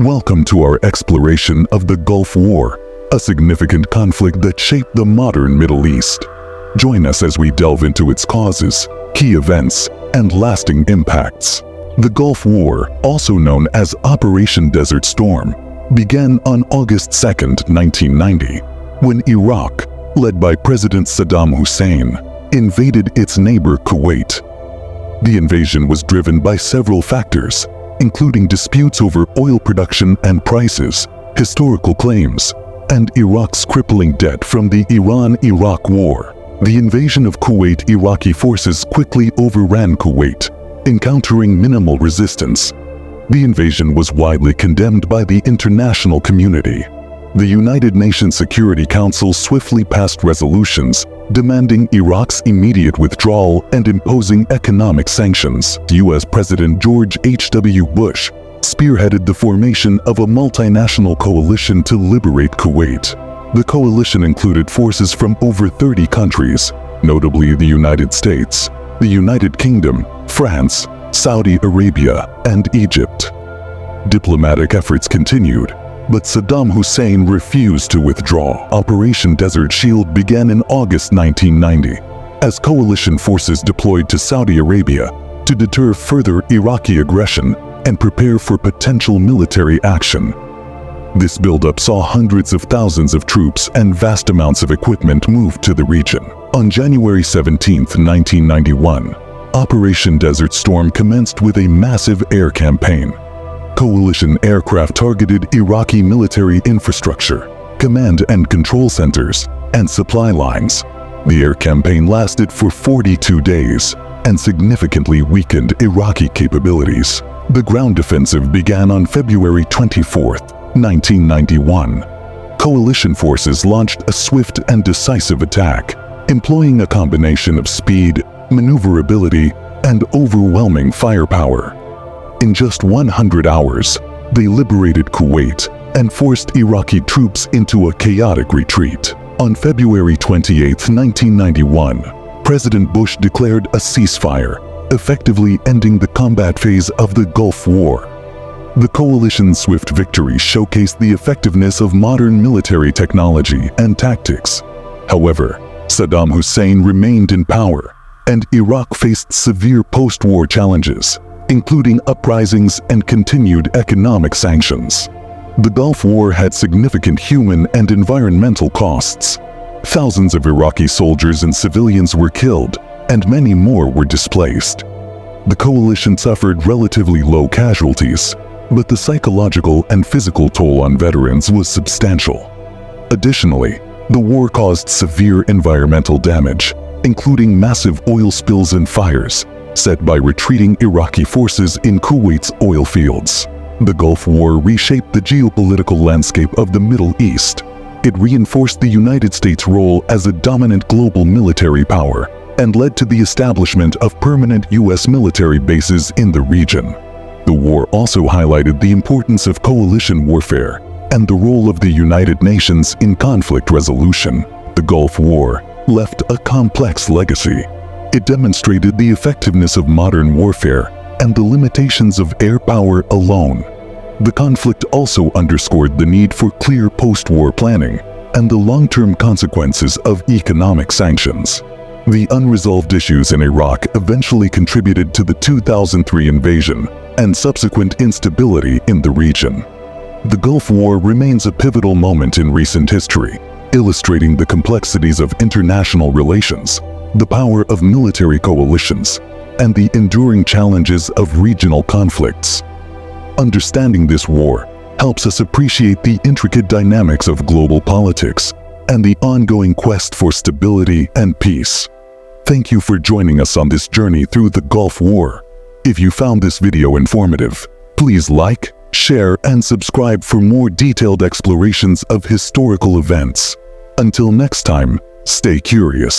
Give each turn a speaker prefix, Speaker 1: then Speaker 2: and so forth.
Speaker 1: Welcome to our exploration of the Gulf War, a significant conflict that shaped the modern Middle East. Join us as we delve into its causes, key events, and lasting impacts. The Gulf War, also known as Operation Desert Storm, began on August 2, 1990, when Iraq, led by President Saddam Hussein, invaded its neighbor Kuwait. The invasion was driven by several factors, including disputes over oil production and prices, historical claims, and Iraq's crippling debt from the Iran-Iraq War. The invasion of Kuwait. Iraqi forces quickly overran Kuwait, encountering minimal resistance. The invasion was widely condemned by the international community. The United Nations Security Council swiftly passed resolutions demanding Iraq's immediate withdrawal and imposing economic sanctions. U.S. President George H.W. Bush spearheaded the formation of a multinational coalition to liberate Kuwait. The coalition included forces from over 30 countries, notably the United States, the United Kingdom, France, Saudi Arabia, and Egypt. Diplomatic efforts continued, but Saddam Hussein refused to withdraw. Operation Desert Shield began in August 1990, as coalition forces deployed to Saudi Arabia to deter further Iraqi aggression and prepare for potential military action. This buildup saw hundreds of thousands of troops and vast amounts of equipment moved to the region. On January 17, 1991, Operation Desert Storm commenced with a massive air campaign. Coalition aircraft targeted Iraqi military infrastructure, command and control centers, and supply lines. The air campaign lasted for 42 days and significantly weakened Iraqi capabilities. The ground offensive began on February 24, 1991. Coalition forces launched a swift and decisive attack, employing a combination of speed, maneuverability, and overwhelming firepower. In just 100 hours, they liberated Kuwait and forced Iraqi troops into a chaotic retreat. On February 28, 1991, President Bush declared a ceasefire, effectively ending the combat phase of the Gulf War. The coalition's swift victory showcased the effectiveness of modern military technology and tactics. However, Saddam Hussein remained in power, and Iraq faced severe post-war challenges, including uprisings and continued economic sanctions. The Gulf War had significant human and environmental costs. Thousands of Iraqi soldiers and civilians were killed, and many more were displaced. The coalition suffered relatively low casualties, but the psychological and physical toll on veterans was substantial. Additionally, the war caused severe environmental damage, including massive oil spills and fires set by retreating Iraqi forces in Kuwait's oil fields. The Gulf War reshaped the geopolitical landscape of the Middle East. It reinforced the United States' role as a dominant global military power and led to the establishment of permanent U.S. military bases in the region. The war also highlighted the importance of coalition warfare and the role of the United Nations in conflict resolution. The Gulf War left a complex legacy. It demonstrated the effectiveness of modern warfare and the limitations of air power alone. The conflict also underscored the need for clear post-war planning and the long-term consequences of economic sanctions. The unresolved issues in Iraq eventually contributed to the 2003 invasion and subsequent instability in the region. The Gulf War remains a pivotal moment in recent history, illustrating the complexities of international relations, the power of military coalitions, and the enduring challenges of regional conflicts. Understanding this war helps us appreciate the intricate dynamics of global politics and the ongoing quest for stability and peace. Thank you for joining us on this journey through the Gulf War. If you found this video informative, please like, share, and subscribe for more detailed explorations of historical events. Until next time, stay curious.